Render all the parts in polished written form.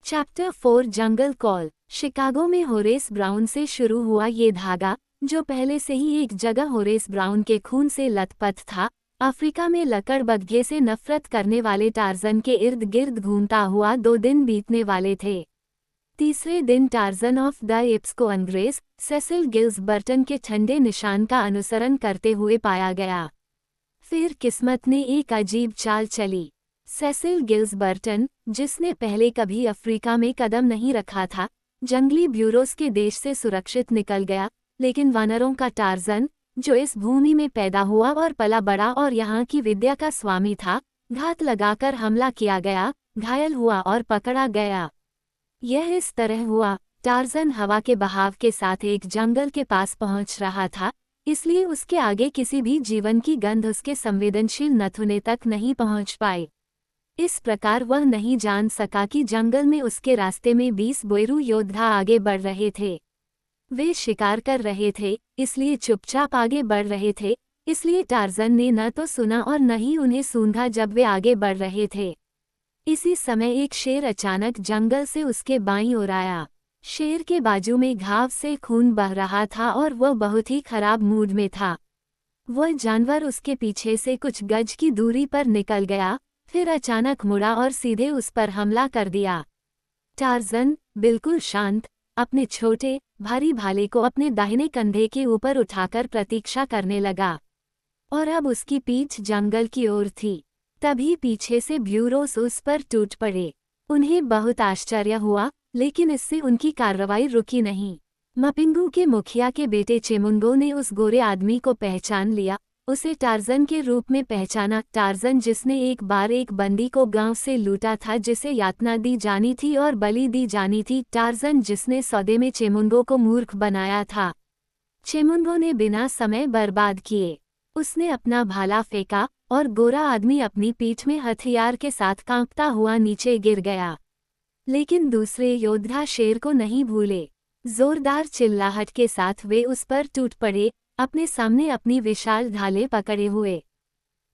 Chapter 4 जंगल call. Chicago में Horace brown से शुरू हुआ ये धागा, जो पहले से ही एक जगह होरेस ब्राउन के खून से लथपथ था, अफ्रीका में लकड़बग्घे से नफरत करने वाले टार्जन के इर्द गिर्द घूमता हुआ 2 दिन बीतने वाले थे। तीसरे दिन टार्जन ऑफ द एप्स को अंग्रेज सेसिल गिल्सबर्टन के ठंडे निशान का अनुसरण करते हुए पाया गया। फिर किस्मत ने एक अजीब चाल चली। सेसिल गिल्सबर्टन, जिसने पहले कभी अफ्रीका में कदम नहीं रखा था, जंगली ब्यूरोस के देश से सुरक्षित निकल गया, लेकिन वानरों का टार्जन, जो इस भूमि में पैदा हुआ और पला बड़ा और यहाँ की विद्या का स्वामी था, घात लगाकर हमला किया गया, घायल हुआ और पकड़ा गया। यह इस तरह हुआ, टार्जन हवा के बहाव के साथ एक जंगल के पास पहुंच रहा था, इसलिए उसके आगे किसी भी जीवन की गंध उसके संवेदनशील नथुने तक नहीं पहुंच पाई। इस प्रकार वह नहीं जान सका कि जंगल में उसके रास्ते में 20 बोयरू योद्धा आगे बढ़ रहे थे। वे शिकार कर रहे थे, इसलिए चुपचाप आगे बढ़ रहे थे, इसलिए टार्जन ने न तो सुना और न ही उन्हें सूंघा जब वे आगे बढ़ रहे थे। इसी समय एक शेर अचानक जंगल से उसके बाईं ओर आया। शेर के बाजू में घाव से खून बह रहा था और वह बहुत ही खराब मूड में था। वह जानवर उसके पीछे से कुछ गज की दूरी पर निकल गया, फिर अचानक मुड़ा और सीधे उस पर हमला कर दिया। टार्जन, बिल्कुल शांत, अपने छोटे, भारी भाले को अपने दाहिने कंधे के ऊपर उठाकर प्रतीक्षा करने लगा। और अब उसकी पीठ जंगल की ओर थी। तभी पीछे से ब्यूरोस उस पर टूट पड़े। उन्हें बहुत आश्चर्य हुआ, लेकिन इससे उनकी कार्रवाई रुकी नहीं। मपिंगू के मुखिया के बेटे चेमुंगो ने उस गोरे आदमी को पहचान लिया, उसे टार्जन के रूप में पहचाना। टार्जन, जिसने एक बार एक बंदी को गांव से लूटा था जिसे यातना दी जानी थी और बलि दी जानी थी। टार्जन, जिसने सौदे में चेमुंगो को मूर्ख बनाया था। चेमुंगो ने बिना समय बर्बाद किए उसने अपना भाला फेंका और गोरा आदमी अपनी पीठ में हथियार के साथ कांपता हुआ नीचे गिर गया। लेकिन दूसरे योद्धा शेर को नहीं भूले। जोरदार चिल्लाहट के साथ वे उस पर टूट पड़े, अपने सामने अपनी विशाल ढालें पकड़े हुए।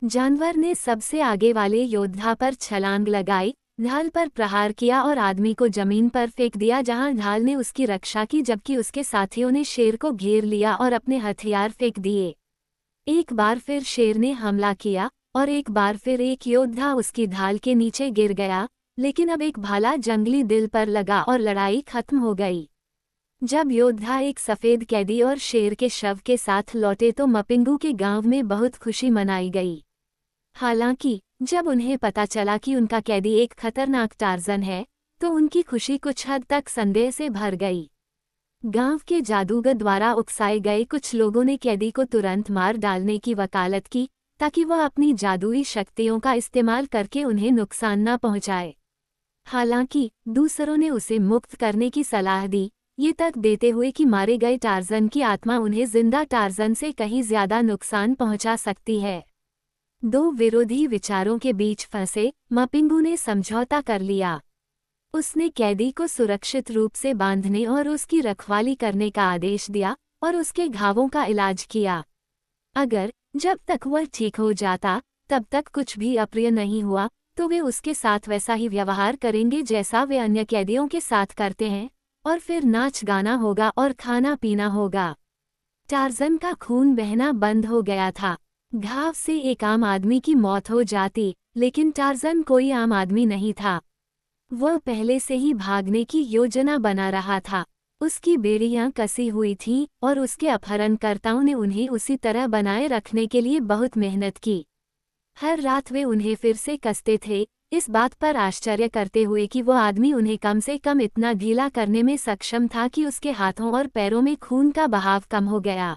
जानवर ने सबसे आगे वाले योद्धा पर छलांग लगाई, ढाल पर प्रहार किया और आदमी को जमीन पर फेंक दिया जहां ढाल ने उसकी रक्षा की, जबकि उसके साथियों ने शेर को घेर लिया और अपने हथियार फेंक दिए। एक बार फिर शेर ने हमला किया और एक बार फिर एक योद्धा उसकी ढाल के नीचे गिर गया, लेकिन अब एक भाला जंगली दिल पर लगा और लड़ाई खत्म हो गई। जब योद्धा एक सफेद कैदी और शेर के शव के साथ लौटे तो मपिंगू के गांव में बहुत खुशी मनाई गई। हालांकि जब उन्हें पता चला कि उनका कैदी एक खतरनाक टार्जन है, तो उनकी खुशी कुछ हद तक संदेह से भर गई। गांव के जादूगर द्वारा उकसाए गए कुछ लोगों ने कैदी को तुरंत मार डालने की वकालत की, ताकि वह अपनी जादुई शक्तियों का इस्तेमाल करके उन्हें नुकसान न पहुंचाए। हालांकि दूसरों ने उसे मुक्त करने की सलाह दी, ये तक देते हुए कि मारे गए टार्जन की आत्मा उन्हें जिंदा टार्जन से कहीं ज्यादा नुकसान पहुंचा सकती है। 2 विरोधी विचारों के बीच फंसे मपिंगू ने समझौता कर लिया। उसने कैदी को सुरक्षित रूप से बांधने और उसकी रखवाली करने का आदेश दिया और उसके घावों का इलाज किया। अगर जब तक वह ठीक हो जाता तब तक कुछ भी अप्रिय नहीं हुआ, तो वे उसके साथ वैसा ही व्यवहार करेंगे जैसा वे अन्य कैदियों के साथ करते हैं, और फिर नाच गाना होगा और खाना पीना होगा। टार्जन का खून बहना बंद हो गया था। घाव से एक आम आदमी की मौत हो जाती, लेकिन टार्जन कोई आम आदमी नहीं था। वह पहले से ही भागने की योजना बना रहा था। उसकी बेड़ियां कसी हुई थीं और उसके अपहरणकर्ताओं ने उन्हें उसी तरह बनाए रखने के लिए बहुत मेहनत की। हर रात वे उन्हें फिर से कसते थे, इस बात पर आश्चर्य करते हुए कि वह आदमी उन्हें कम से कम इतना ढीला करने में सक्षम था कि उसके हाथों और पैरों में खून का बहाव कम हो गया।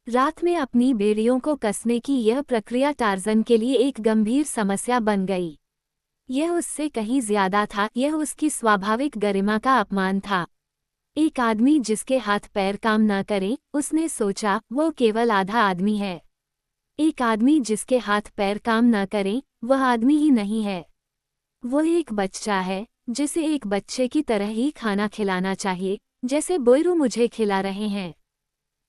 रात में अपनी बेड़ियों को कसने की यह प्रक्रिया टार्जन के लिए एक गंभीर समस्या बन गई। यह उससे कहीं ज्यादा था, यह उसकी स्वाभाविक गरिमा का अपमान था। एक आदमी जिसके हाथ पैर काम न करें, उसने सोचा, वो केवल आधा आदमी है। एक आदमी जिसके हाथ पैर काम न करें, वह आदमी ही नहीं है। वो एक बच्चा है, जिसे एक बच्चे की तरह ही खाना खिलाना चाहिए, जैसे बोयरू मुझे खिला रहे हैं।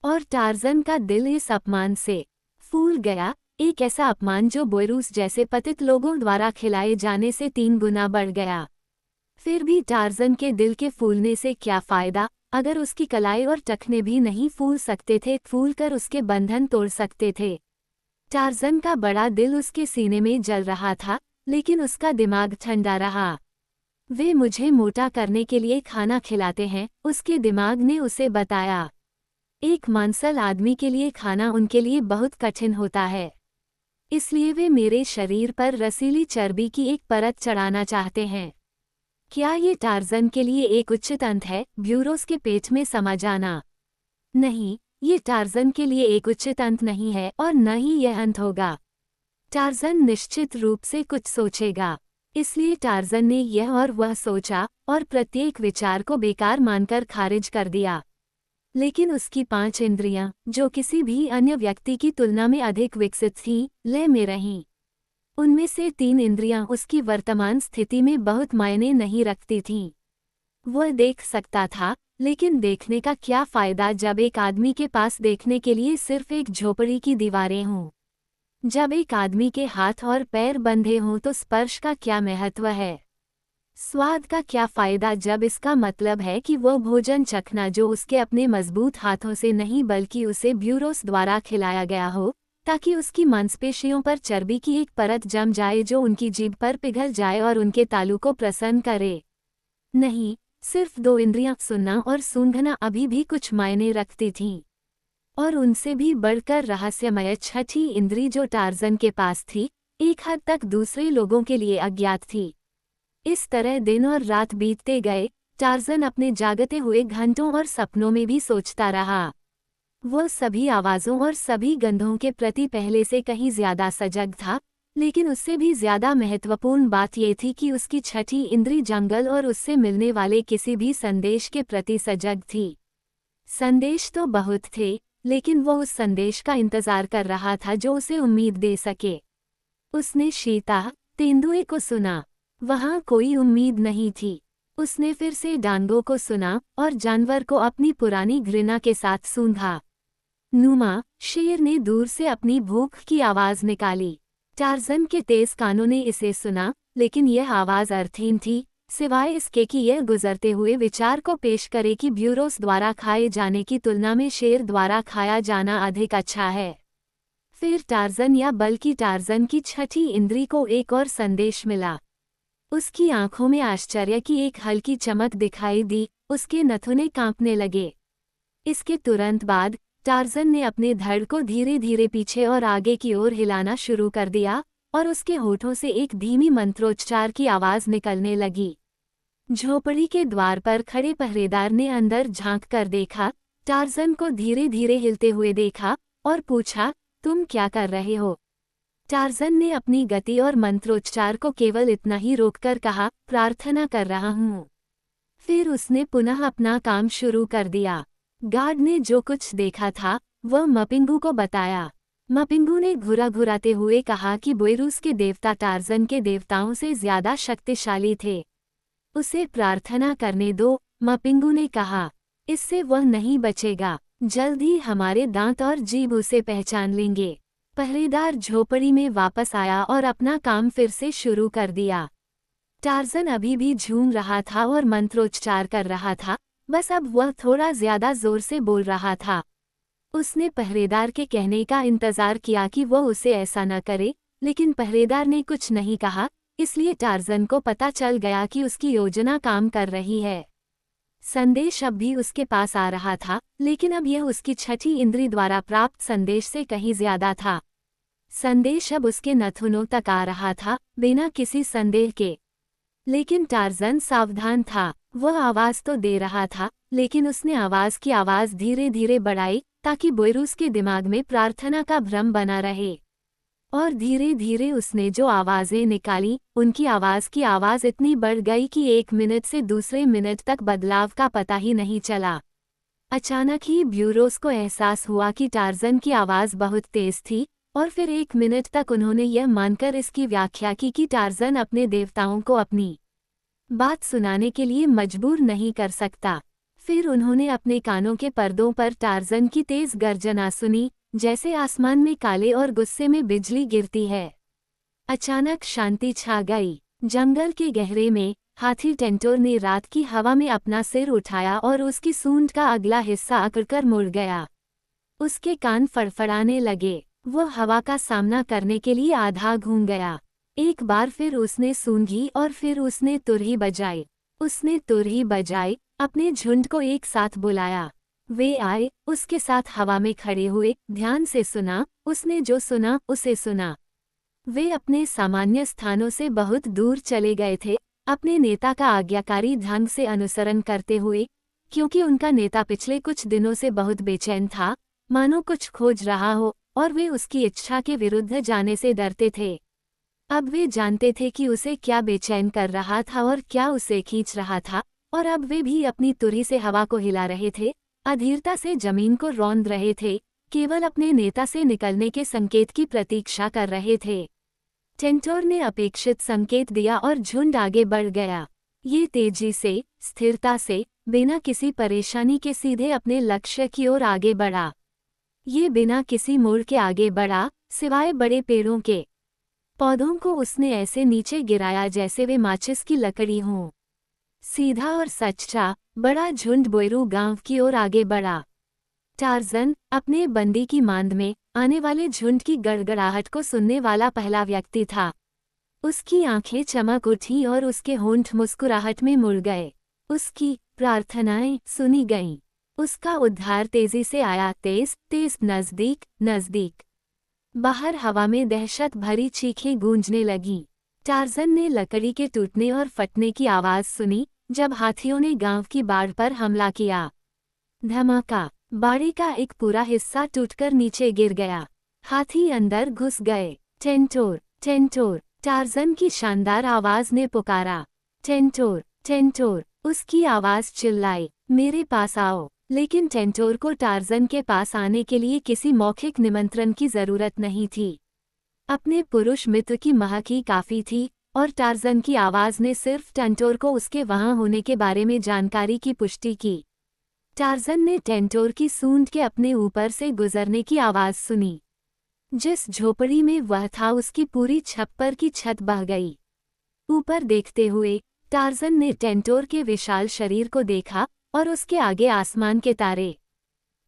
और टार्जन का दिल इस अपमान से फूल गया, एक ऐसा अपमान जो बोयरूस जैसे पतित लोगों द्वारा खिलाए जाने से 3 गुना बढ़ गया। फिर भी टार्ज़न के दिल के फूलने से क्या फ़ायदा, अगर उसकी कलाई और टखने भी नहीं फूल सकते थे, फूलकर उसके बंधन तोड़ सकते थे। टार्ज़न का बड़ा दिल उसके सीने में जल रहा था, लेकिन उसका दिमाग ठंडा रहा। वे मुझे मोटा करने के लिए खाना खिलाते हैं, उसके दिमाग ने उसे बताया। एक मांसल आदमी के लिए खाना उनके लिए बहुत कठिन होता है, इसलिए वे मेरे शरीर पर रसीली चर्बी की एक परत चढ़ाना चाहते हैं। क्या ये टार्ज़न के लिए एक उचित अंत है, ब्यूरोस के पेट में समा जाना? नहीं, ये टार्ज़न के लिए एक उचित अंत नहीं है और न ही यह अंत होगा। टार्ज़न निश्चित रूप से कुछ सोचेगा। इसलिए टार्ज़न ने यह और वह सोचा और प्रत्येक विचार को बेकार मानकर खारिज कर दिया। लेकिन उसकी 5 इंद्रियां, जो किसी भी अन्य व्यक्ति की तुलना में अधिक विकसित थीं, लय में रहीं। उनमें से 3 इंद्रियां उसकी वर्तमान स्थिति में बहुत मायने नहीं रखती थीं। वह देख सकता था, लेकिन देखने का क्या फ़ायदा जब एक आदमी के पास देखने के लिए सिर्फ एक झोपड़ी की दीवारें हों? जब एक आदमी के हाथ और पैर बंधे हों तो स्पर्श का क्या महत्व है? स्वाद का क्या फ़ायदा जब इसका मतलब है कि वह भोजन चखना जो उसके अपने मजबूत हाथों से नहीं बल्कि उसे ब्यूरोस द्वारा खिलाया गया हो, ताकि उसकी मांसपेशियों पर चर्बी की एक परत जम जाए जो उनकी जीभ पर पिघल जाए और उनके तालू को प्रसन्न करे। नहीं, सिर्फ 2 इंद्रियां, सुनना और सूंघना, अभी भी कुछ मायने रखती थीं। और उनसे भी बढ़कर रहस्यमय छठी इंद्री जो टार्ज़न के पास थी, एक हद तक दूसरे लोगों के लिए अज्ञात थी। इस तरह दिन और रात बीतते गए, टार्ज़न अपने जागते हुए घंटों और सपनों में भी सोचता रहा। वह सभी आवाज़ों और सभी गंधों के प्रति पहले से कहीं ज्यादा सजग था, लेकिन उससे भी ज्यादा महत्वपूर्ण बात यह थी कि उसकी छठी इंद्री जंगल और उससे मिलने वाले किसी भी संदेश के प्रति सजग थी। संदेश तो बहुत थे, लेकिन वह उस संदेश का इंतजार कर रहा था जो उसे उम्मीद दे सके। उसने शीता तेंदुए को सुना, वहां कोई उम्मीद नहीं थी। उसने फिर से डांगों को सुना और जानवर को अपनी पुरानी घृणा के साथ सूंघा। नुमा शेर ने दूर से अपनी भूख की आवाज निकाली। टार्ज़न के तेज कानों ने इसे सुना, लेकिन यह आवाज अर्थहीन थी, सिवाय इसके कि यह गुजरते हुए विचार को पेश करे कि ब्यूरोस द्वारा खाए जाने की तुलना में शेर द्वारा खाया जाना अधिक अच्छा है। फिर टार्ज़न या बल्कि टार्ज़न की छठी इंद्री को एक और संदेश मिला। उसकी आंखों में आश्चर्य की एक हल्की चमक दिखाई दी, उसके नथुने कांपने लगे। इसके तुरंत बाद टार्ज़न ने अपने धड़ को धीरे धीरे पीछे और आगे की ओर हिलाना शुरू कर दिया और उसके होठों से एक धीमी मंत्रोच्चार की आवाज निकलने लगी। झोपड़ी के द्वार पर खड़े पहरेदार ने अंदर झांक कर देखा, टार्ज़न को धीरे धीरे हिलते हुए देखा और पूछा, तुम क्या कर रहे हो? टार्ज़न ने अपनी गति और मंत्रोच्चार को केवल इतना ही रोककर कहा, प्रार्थना कर रहा हूँ। फिर उसने पुनः अपना काम शुरू कर दिया। गार्ड ने जो कुछ देखा था, वह मपिंगू को बताया। मपिंगू ने घुराघुराते हुए कहा कि बोइरूस के देवता टार्ज़न के देवताओं से ज्यादा शक्तिशाली थे। उसे प्रार्थना करने दो, मपिंगू ने कहा। इससे वह नहीं बचेगा, जल्द ही हमारे दांत और जीभ उसे पहचान लेंगे। पहरेदार झोपड़ी में वापस आया और अपना काम फिर से शुरू कर दिया। टार्ज़न अभी भी झूम रहा था और मंत्रोच्चार कर रहा था, बस अब वह थोड़ा ज्यादा जोर से बोल रहा था। उसने पहरेदार के कहने का इंतजार किया कि वह उसे ऐसा न करे, लेकिन पहरेदार ने कुछ नहीं कहा, इसलिए टार्ज़न को पता चल गया कि उसकी योजना काम कर रही है। संदेश अब भी उसके पास आ रहा था, लेकिन अब यह उसकी छठी इंद्री द्वारा प्राप्त संदेश से कहीं ज्यादा था। संदेश अब उसके नथुनों तक आ रहा था, बिना किसी संदेह के। लेकिन टार्ज़न सावधान था, वह आवाज तो दे रहा था, लेकिन उसने आवाज की आवाज धीरे धीरे बढ़ाई ताकि बोइरूस के दिमाग में प्रार्थना का भ्रम बना रहे। और धीरे धीरे उसने जो आवाजें निकाली, उनकी आवाज की आवाज इतनी बढ़ गई कि 1 मिनट से दूसरे मिनट तक बदलाव का पता ही नहीं चला। अचानक ही ब्यूरोस को एहसास हुआ कि टार्ज़न की आवाज बहुत तेज थी, और फिर 1 मिनट तक उन्होंने यह मानकर इसकी व्याख्या की कि टार्ज़न अपने देवताओं को अपनी बात सुनाने के लिए मजबूर नहीं कर सकता। फिर उन्होंने अपने कानों के पर्दों पर टार्ज़न की तेज गर्जना सुनी, जैसे आसमान में काले और गुस्से में बिजली गिरती है। अचानक शांति छा गई। जंगल के गहरे में हाथी टेंटोर ने रात की हवा में अपना सिर उठाया और उसकी सूंड का अगला हिस्सा अकड़कर मुड़ गया। उसके कान फड़फड़ाने लगे। वो हवा का सामना करने के लिए आधा घूम गया। एक बार फिर उसने सूंघी और फिर उसने तुरही बजाई। उसने तुरही बजाई, अपने झुंड को एक साथ बुलाया। वे आए, उसके साथ हवा में खड़े हुए, ध्यान से सुना। उसने जो सुना उसे सुना। वे अपने सामान्य स्थानों से बहुत दूर चले गए थे, अपने नेता का आज्ञाकारी ढंग से अनुसरण करते हुए, क्योंकि उनका नेता पिछले कुछ दिनों से बहुत बेचैन था, मानो कुछ खोज रहा हो, और वे उसकी इच्छा के विरुद्ध जाने से डरते थे। अब वे जानते थे कि उसे क्या बेचैन कर रहा था और क्या उसे खींच रहा था, और अब वे भी अपनी तुरही से हवा को हिला रहे थे, अधीरता से जमीन को रौंद रहे थे, केवल अपने नेता से निकलने के संकेत की प्रतीक्षा कर रहे थे। टेंटोर ने अपेक्षित संकेत दिया और झुंड आगे बढ़ गया। ये तेजी से, स्थिरता से, बिना किसी परेशानी के सीधे अपने लक्ष्य की ओर आगे बढ़ा। ये बिना किसी मोड़ के आगे बढ़ा, सिवाय बड़े पेड़ों के। पौधों को उसने ऐसे नीचे गिराया जैसे वे माचिस की लकड़ी हों। सीधा और सच्चा, बड़ा झुंड बोयरू गांव की ओर आगे बढ़ा। टार्ज़न, अपने बंदी की मांद में, आने वाले झुंड की गड़गड़ाहट को सुनने वाला पहला व्यक्ति था। उसकी आंखें चमक उठीं और उसके होंठ मुस्कुराहट में मुड़ गए। उसकी प्रार्थनाएं सुनी गईं। उसका उद्धार तेजी से आया, तेज तेज, नजदीक नजदीक। बाहर हवा में दहशत भरी चीखें गूंजने लगीं। टार्ज़न ने लकड़ी के टूटने और फटने की आवाज़ सुनी जब हाथियों ने गांव की बाड़ पर हमला किया। धमाका, बाड़ी का एक पूरा हिस्सा टूटकर नीचे गिर गया। हाथी अंदर घुस गए। टेंटोर, टेंटोर, टार्ज़न की शानदार आवाज़ ने पुकारा। टेंटोर, टेंटोर, उसकी आवाज़ चिल्लाई, मेरे पास आओ। लेकिन टेंटोर को टार्ज़न के पास आने के लिए किसी मौखिक निमंत्रण की जरूरत नहीं थी। अपने पुरुष मित्र की महक ही काफ़ी थी, और टार्ज़न की आवाज़ ने सिर्फ टेंटोर को उसके वहां होने के बारे में जानकारी की पुष्टि की। टार्ज़न ने टेंटोर की सूंड के अपने ऊपर से गुजरने की आवाज़ सुनी। जिस झोपड़ी में वह था उसकी पूरी छप्पर की छत बह गई। ऊपर देखते हुए टार्ज़न ने टेंटोर के विशाल शरीर को देखा और उसके आगे आसमान के तारे।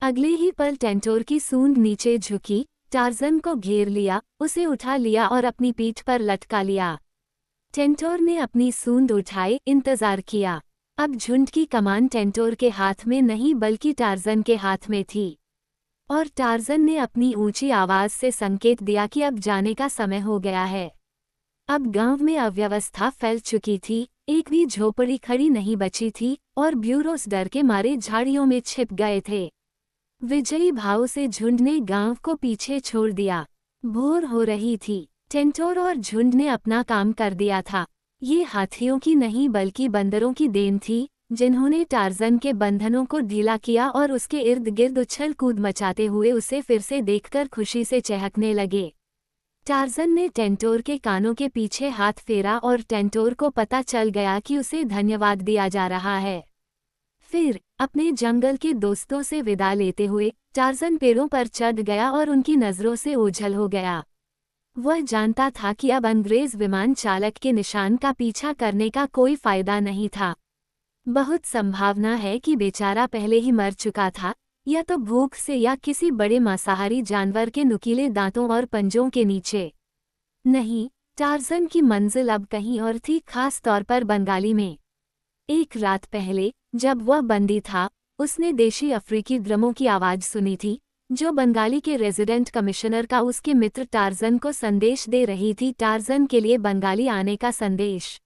अगले ही पल टेंटोर की सूंड नीचे झुकी, टार्ज़न को घेर लिया, उसे उठा लिया और अपनी पीठ पर लटका लिया। टेंटोर ने अपनी सूंड उठाए, इंतजार किया। अब झुंड की कमान टेंटोर के हाथ में नहीं बल्कि टार्ज़न के हाथ में थी, और टार्ज़न ने अपनी ऊंची आवाज़ से संकेत दिया कि अब जाने का समय हो गया है। अब गांव में अव्यवस्था फैल चुकी थी, एक भी झोपड़ी खड़ी नहीं बची थी, और ब्यूरोस डर के मारे झाड़ियों में छिप गए थे। विजयी भाव से झुंड ने गांव को पीछे छोड़ दिया। भोर हो रही थी। टेंटोर और झुंड ने अपना काम कर दिया था। ये हाथियों की नहीं बल्कि बंदरों की देन थी, जिन्होंने टार्ज़न के बंधनों को ढीला किया और उसके इर्द गिर्द उछल कूद मचाते हुए उसे फिर से देखकर खुशी से चहकने लगे। टार्ज़न ने टेंटोर के कानों के पीछे हाथ फेरा और टेंटोर को पता चल गया कि उसे धन्यवाद दिया जा रहा है। फिर अपने जंगल के दोस्तों से विदा लेते हुए टार्ज़न पेड़ों पर चढ़ गया और उनकी नज़रों से ओझल हो गया। वह जानता था कि अब अंग्रेज़ विमान चालक के निशान का पीछा करने का कोई फायदा नहीं था। बहुत संभावना है कि बेचारा पहले ही मर चुका था, या तो भूख से या किसी बड़े मांसाहारी जानवर के नुकीले दांतों और पंजों के नीचे। नहीं, टार्ज़न की मंजिल अब कहीं और थी, खास तौर पर बंगाली में। एक रात पहले जब वह बंदी था, उसने देशी अफ्रीकी ड्रमों की आवाज़ सुनी थी, जो बंगाली के रेजिडेंट कमिश्नर का उसके मित्र टार्ज़न को संदेश दे रही थी, टार्ज़न के लिए बंगाली आने का संदेश।